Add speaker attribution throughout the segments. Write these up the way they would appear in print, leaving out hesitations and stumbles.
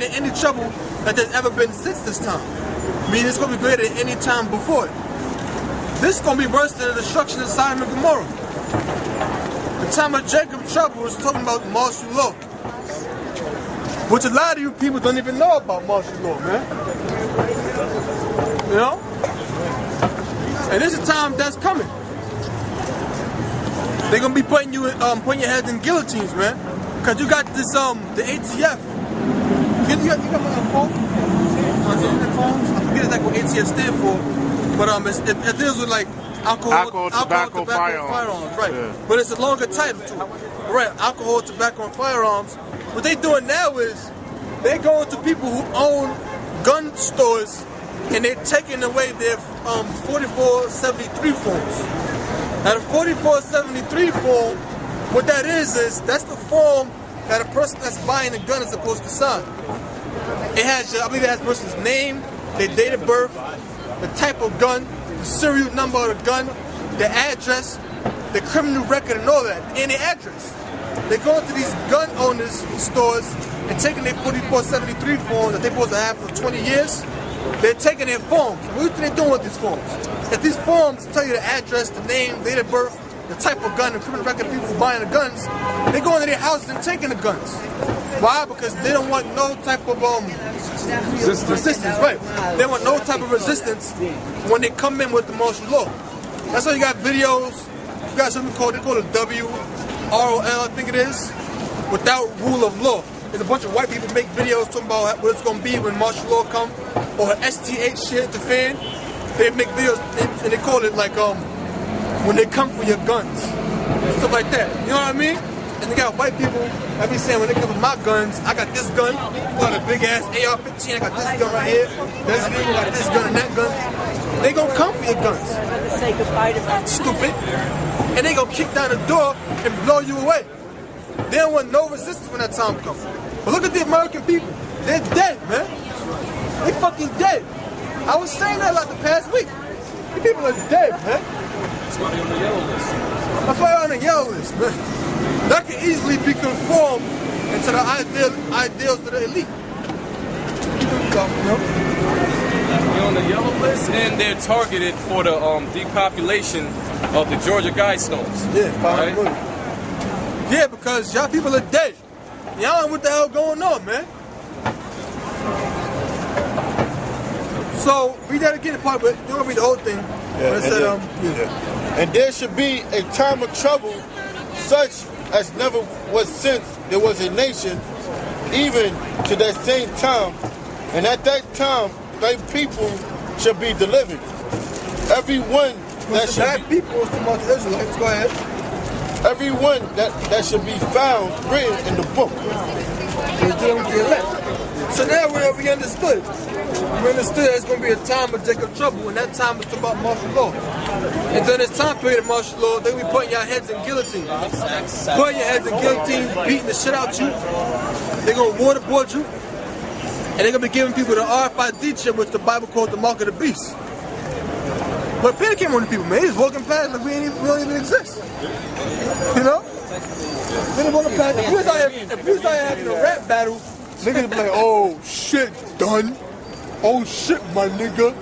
Speaker 1: than any trouble that there's ever been since this time. I mean, it's going to be greater than any time before it. This is going to be worse than the destruction of Sodom and Gomorrah. The time of Jacob's trouble was talking about martial law, which a lot of you people don't even know about martial law, man. You know? And this is a time that's coming. They're gonna be putting you putting your heads in guillotines, man. Cause you got this the ATF. You got my phone? On the phones? I forget exactly what ATF stand for, but it deals with like alcohol, tobacco, firearms, right? Yeah. But it's a longer title to it, right? Alcohol, tobacco, and firearms. What they doing now is they going to people who own gun stores and they're taking away their 4473 forms. Now the 4473 form, what that is that's the form that a person that's buying a gun is supposed to sign. It has, I believe it has a person's name, their date of birth, the type of gun, the serial number of the gun, the address, the criminal record and all that, and the address. They go into these gun owners' stores and taking their 4473 forms that they're supposed to have for 20 years. They're taking their forms. What do you think they're doing with these forms? If these forms tell you the address, the name, date of birth, the type of gun, the criminal record of people who are buying the guns, they go into their houses and taking the guns. Why? Because they don't want no type of resistance, right? They want no type of resistance when they come in with the martial law. That's why you got videos. You got something called, they call it WROL, I think it is, without rule of law. There's a bunch of white people make videos talking about what it's going to be when martial law come, or STH shit, the fan. They make videos and they call it like when they come for your guns, stuff like that. You know what I mean? And they got white people that be saying when they come for my guns, I got this gun, I got a big ass AR-15, I got this gun right here, this nigga got this gun and that gun. They gonna come for your guns. Stupid. And they gonna kick down the door and blow you away. They don't want no resistance when that time comes. But look at the American people. They're dead, man. They fucking dead. I was saying that like the past week. These people are dead, man.
Speaker 2: That's why they're on the yellow list.
Speaker 1: That's why they're on the yellow list, man. That can easily be conformed into the ideals of the elite.
Speaker 2: They're on the yellow list, and they're targeted for the depopulation of the Georgia Guidestones.
Speaker 1: Yeah, right? Yeah, because y'all people are dead. Y'all know what the hell going on, man. So, read that again, part, but you don't read the whole thing.
Speaker 3: Yeah, and there should be a time of trouble such as never was since there was a nation, even to that same time. And at that time, thy people shall be delivered. Everyone that should be
Speaker 1: people is the Israelites. Go ahead.
Speaker 3: Everyone that should be found written in the book.
Speaker 1: So now we understood. We understood there's going to be a time of Jacob's trouble, and that time is about martial law. And during this time period of martial law, they will be putting your heads in guillotine. Putting your heads in guillotine, beating the shit out you. They're going to waterboard you. And they're going to be giving people the RFID chip, which the Bible calls the mark of the beast. But Peter came on the people, man. He was walking past like we don't even exist. You know? Peter walking past. If we was out here having a rap battle, niggas would be like, oh shit, done. Oh shit, my nigga.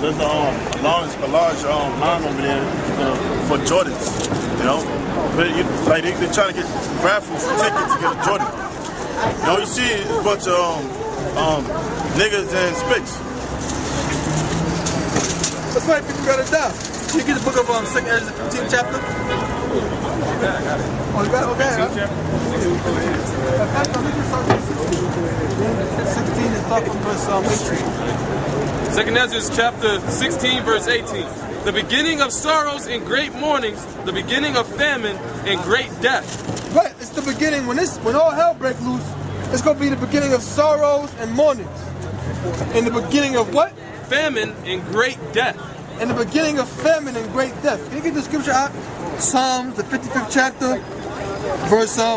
Speaker 4: There's a large line over there for Jordans, you know? Like they're trying to get raffles for tickets to get a Jordan. You know, you see a bunch of niggas and spicks.
Speaker 1: That's why people gotta die. You get the book of 2 Ezra, 15th chapter?
Speaker 2: Yeah, I got it.
Speaker 1: Oh, you got it? Okay. 16 is talking verse 18.
Speaker 2: 2 Ezra chapter 16, verse 18. The beginning of sorrows and great mournings, the beginning of famine and great death.
Speaker 1: Right, it's the beginning. When all hell breaks loose, it's going to be the beginning of sorrows and mournings. In the beginning of what?
Speaker 2: Famine and great death.
Speaker 1: In the beginning of famine and great death. Can you get the scripture out? Psalms, the 55th chapter, verse the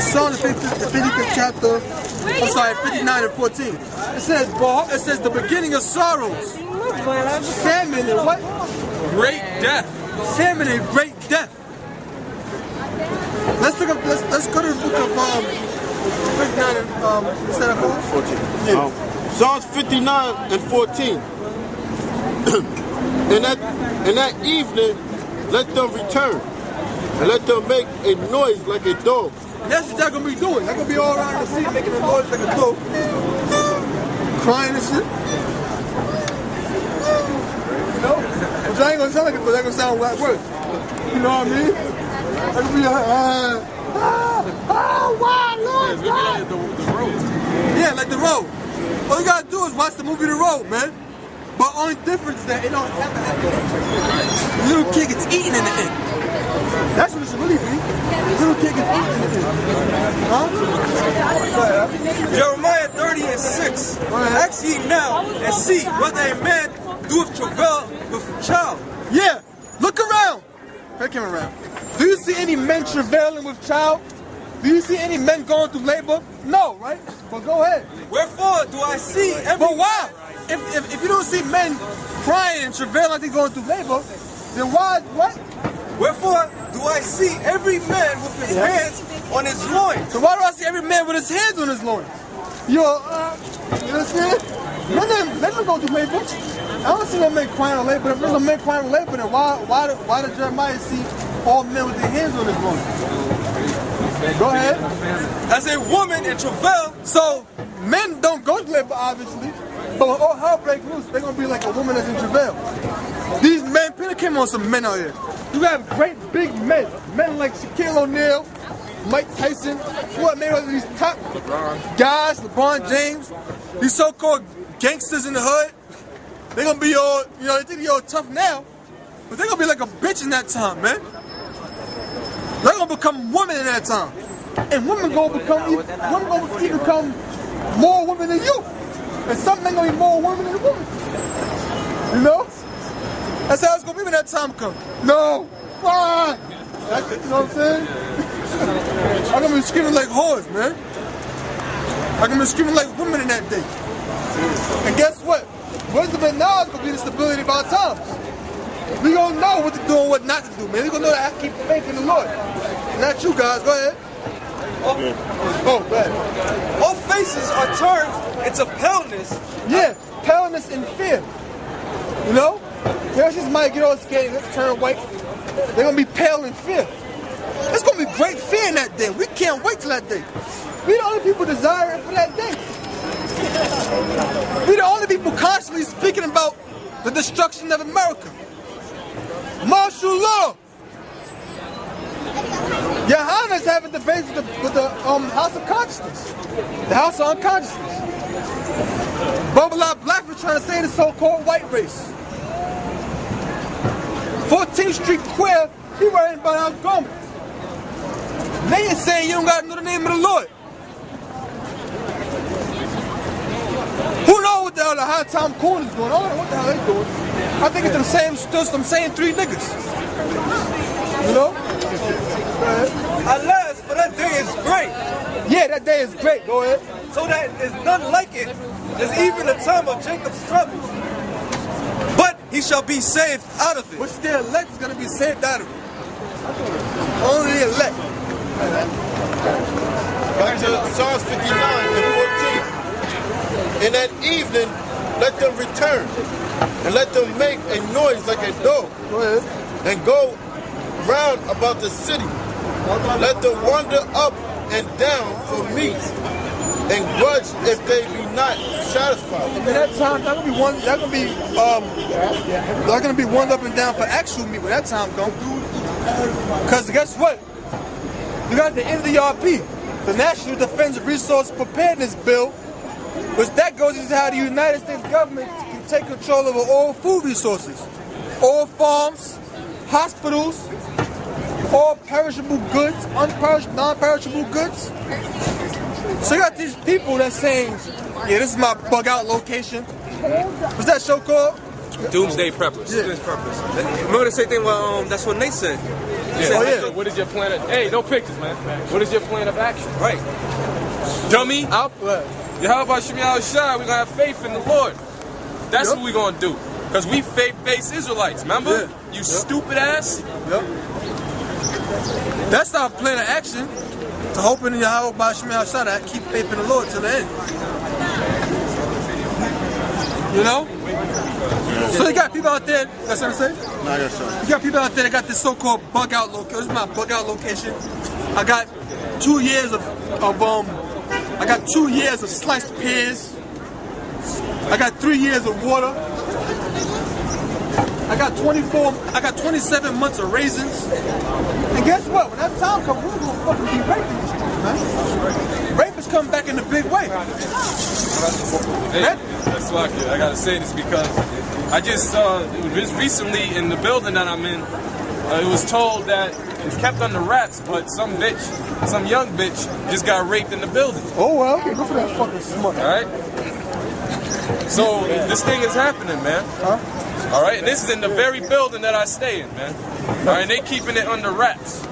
Speaker 1: Psalm, the 55th chapter, 59 and 14. It says the beginning of sorrows, famine and what?
Speaker 2: Great death.
Speaker 1: Famine and great death. Let's go to the book of 59 and what's that called?
Speaker 3: 14.
Speaker 1: Yeah.
Speaker 3: Psalms 59 and 14. In that evening, let them return, and let them make a noise like a dog.
Speaker 1: That's what they're gonna be doing. They're gonna be all around the city making a noise like a dog, crying and shit. You know? Which I ain't gonna sound like it, but they're gonna sound like worse. You know what I mean? They're gonna be like, why, Lord?
Speaker 2: Yeah, the road.
Speaker 1: Yeah, like The Road. All you gotta do is watch the movie The Road, man. But only difference is that it don't happen at the end. The little kid gets eaten in the end. That's what it should really be. The little kid gets eaten in the end. Huh?
Speaker 5: Jeremiah 30 and 6. Ask ye now and see whether a man doeth travail with child.
Speaker 1: Yeah, look around. Hey, come around. Do you see any men travailing with child? Do you see any men going through labor? No, right? But go ahead.
Speaker 5: Wherefore do I see every
Speaker 1: But why? If you don't see men crying and travailing like they're going through labor, then why, what?
Speaker 5: Wherefore do I see every man with his hands on his loins?
Speaker 1: So why do I see every man with his hands on his loins? You know what I'm saying? Men don't go through labor. I don't see no men crying on labor. If there's no men crying on labor, then why did Jeremiah see all men with their hands on his loins? Go ahead.
Speaker 5: As a woman in travail,
Speaker 1: So men don't go to labor, obviously. But when all hell breaks loose, they're gonna be like a woman that's in travail. These men, Peter came on some men out here. You have great big men like Shaquille O'Neal, Mike Tyson, what made all these top guys, LeBron James, these so-called gangsters in the hood. They're gonna be all, you know, they think they're all tough now, but they're gonna be like a bitch in that time, man. They're gonna become women in that time, and women gonna become more women than you, and some men gonna be more women than women. You know? That's how it's gonna be when that time comes. No, why? That's, you know what I'm saying? I'm gonna be screaming like whores, man. I'm gonna be screaming like women in that day. And guess what? Wisdom and knowledge gonna be the stability of our times. We gonna know what to do and what not to do, man. We gonna know that I have to keep faith in the Lord. Not you guys. Go ahead. Oh, go ahead.
Speaker 5: all faces are turned into paleness.
Speaker 1: Yeah, paleness and fear. You know? There's just might get all scared, let's turn white. They're gonna be pale in fear. It's gonna be great fear in that day. We can't wait till that day. We the only people desiring for that day. We the only people constantly speaking about the destruction of America. Martial law. Yohana's having debates with the House of Consciousness. The House of Unconsciousness. Bubba Black was trying to say the so-called white race. 14th Street Queer, he writing about our government. They ain't saying you don't got to know the name of the Lord. Who knows what the hell the High Time Coon is doing? I don't know what the hell they doing. I think it's still some same three niggas. You know?
Speaker 5: Alas, for that day is great.
Speaker 1: Yeah, that day is great. Go ahead.
Speaker 5: So that is none like it. There's even the time of Jacob's trouble. But he shall be saved out of it.
Speaker 1: Which the elect is going to be saved out of it. Only the elect.
Speaker 3: Back to Psalms 59 and 14. In that evening, let them return, and let them make a noise like a dog,
Speaker 1: Go ahead.
Speaker 3: and go round about the city. Let them wander up and down for meat, and grudge if they be not satisfied.
Speaker 1: And that time, they're gonna be one up and down for actual meat when that time comes. Cause guess what? You got the NDRP, the National Defense Resource Preparedness Bill, which that goes into how the United States government can take control over all food resources, all farms, hospitals, all perishable goods, non-perishable goods. So you got these people that's saying, yeah, this is my bug out location. What's that show called?
Speaker 5: Doomsday Preppers.
Speaker 1: Yeah.
Speaker 5: Remember the same thing, well, that's what Nate said.
Speaker 1: Oh, yeah.
Speaker 2: What is your plan of, hey, no pictures, man. What is your plan of action?
Speaker 5: Right. Dummy.
Speaker 1: How
Speaker 2: Yahweh Shemi Al-Shai, we're going to have faith in the Lord. That's what we're going to do. Because we faith-based Israelites, remember?
Speaker 1: Yeah.
Speaker 2: You stupid ass.
Speaker 1: Yep. That's our plan of action. To hope in Yahweh B'Shem Yahshua, keep faith in the Lord till the end. You know? So you got people out there, that's what I'm saying?
Speaker 3: No, yes, sir.
Speaker 1: You got people out there that got this so-called bug out location. This is my bug out location. I got 2 years of I got 2 years of sliced pears. I got 3 years of water. I got 27 months of raisins. And guess what? When that time comes, we're gonna fucking be raping these streets, man. Rapists come back in a big way.
Speaker 2: Hey, that's why I gotta say this because I just saw just recently in the building that I'm in, it was told that it's kept under wraps, but some young bitch just got raped in the building.
Speaker 1: Oh well, okay, go for that fucking smut.
Speaker 2: Alright? So this thing is happening, man.
Speaker 1: Huh?
Speaker 2: Alright, and this is in the very building that I stay in, man. Alright, and they keeping it under wraps.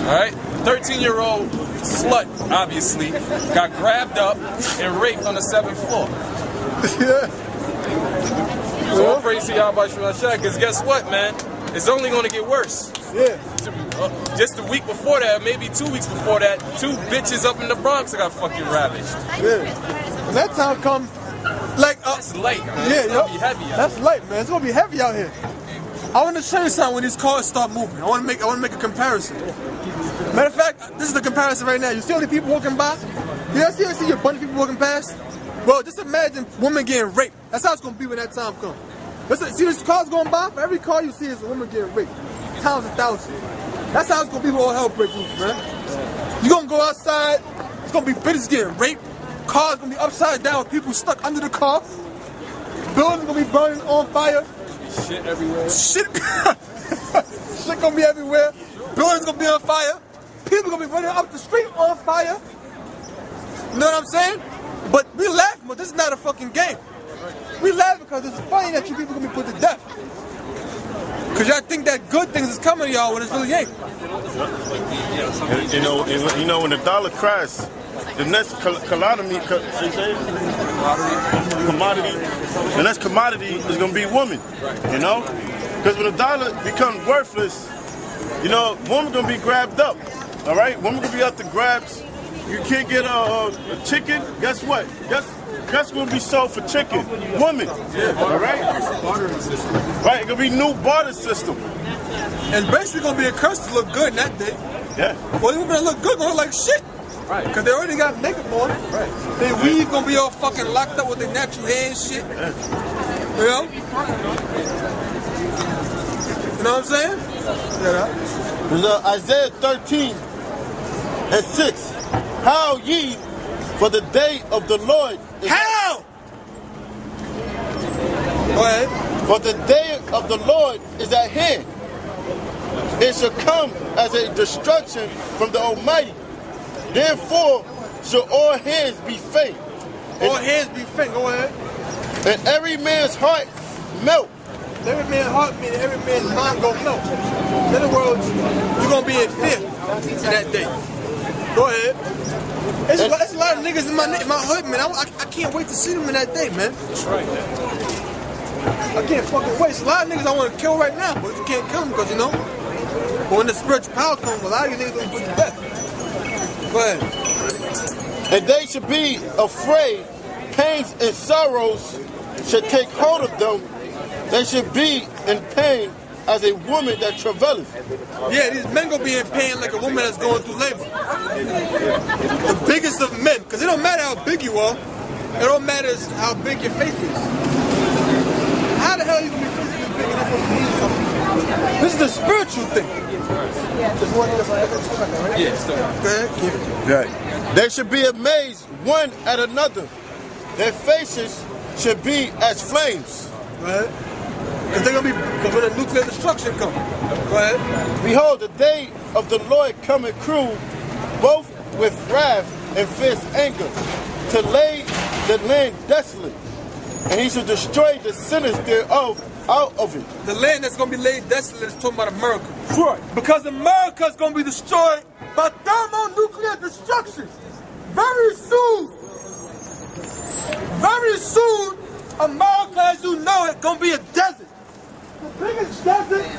Speaker 2: Alright? 13-year-old slut, obviously, got grabbed up and raped on the 7th floor.
Speaker 1: Yeah.
Speaker 2: So I'm praise to y'all about Shemashah, because guess what, man? It's only going to get worse.
Speaker 1: Yeah.
Speaker 2: Just a week before that, maybe 2 weeks before that, 2 bitches up in the Bronx got fucking ravaged.
Speaker 1: Yeah. When that time comes, like,
Speaker 2: That's light, man.
Speaker 1: yeah,
Speaker 2: It's gonna be heavy out
Speaker 1: that's
Speaker 2: here.
Speaker 1: light, man. It's gonna be heavy out here. I want to show you something when these cars start moving. I want to make a comparison. Matter of fact, this is the comparison right now. You see all the people walking by? You see a bunch of people walking past? Well, just imagine women getting raped. That's how it's gonna be when that time comes. See these cars going by? For every car you see is a woman getting raped. Times 1,000. That's how it's gonna be when all hell breaks loose, man. You gonna go outside, it's gonna be bitches getting raped. Cars gonna be upside down with people stuck under the car. Buildings gonna be burning on fire.
Speaker 2: Shit everywhere.
Speaker 1: Shit gonna be everywhere. Buildings gonna be on fire. People gonna be running up the street on fire. You know what I'm saying? But we laughing, but this is not a fucking game. We laugh because it's funny that you people gonna be put to death. Cause y'all think that good things is coming to y'all when it really ain't.
Speaker 4: And, you know, when the dollar crashes, the next commodity, the next commodity is gonna be women. You know, because when the dollar becomes worthless, you know, women gonna be grabbed up. All right, women gonna be up to grabs. You can't get a chicken. Guess what? Guess what's gonna be sold for chicken? Women. All right. Right. It's gonna be new barter system.
Speaker 1: It's basically gonna be a curse to look good in that day.
Speaker 4: Yeah.
Speaker 1: Well, you gonna look good, gonna look like shit.
Speaker 2: Right.
Speaker 1: Cause they already got makeup on.
Speaker 2: Right.
Speaker 1: Their weave gonna be all fucking locked up with their natural hair and shit.
Speaker 4: Yeah.
Speaker 1: You know? You know what I'm saying? Yeah.
Speaker 3: There's Isaiah 13:6. How ye, for the day of the Lord is
Speaker 1: How? Go ahead.
Speaker 3: For the day of the Lord is at hand. It shall come as a destruction from the Almighty. Therefore shall all heads be faint.
Speaker 1: All heads be faint. Go ahead.
Speaker 3: And every man's heart melt.
Speaker 1: Every man's heart beat, every man's mind gonna melt. In other words, you're gonna be in fear in that day. Go ahead. It's a lot of niggas in my hood, man. I can't wait to see them in that day, man. I can't fucking wait. It's a lot of niggas I want to kill right now, but you can't kill them because, you know, but when the spiritual power comes, a lot of you niggas gonna put to death. Go ahead.
Speaker 3: And they should be afraid. Pains and sorrows should take hold of them. They should be in pain as a woman that travaileth.
Speaker 1: Yeah, these men gonna be in pain like a woman that's going through labor. The biggest of men, because it don't matter how big you are, it don't matter how big your faith is. How the hell are you gonna be physically big and not gonna mean something? This is the spiritual thing.
Speaker 2: Yeah, still.
Speaker 1: Go ahead.
Speaker 3: Right. They should be amazed one at another. Their faces should be as flames.
Speaker 1: Go ahead. Because they're gonna be, because when the nuclear destruction comes. Go ahead.
Speaker 3: Behold, the day of the Lord cometh cruel, both with wrath and fierce anger, to lay the land desolate, and he shall destroy the sinners thereof out of it.
Speaker 1: The land that's gonna be laid desolate is talking about America. Right. Because America's gonna be destroyed by thermonuclear destruction. Very soon. Very soon, America as you know it gonna be a desert. The biggest desert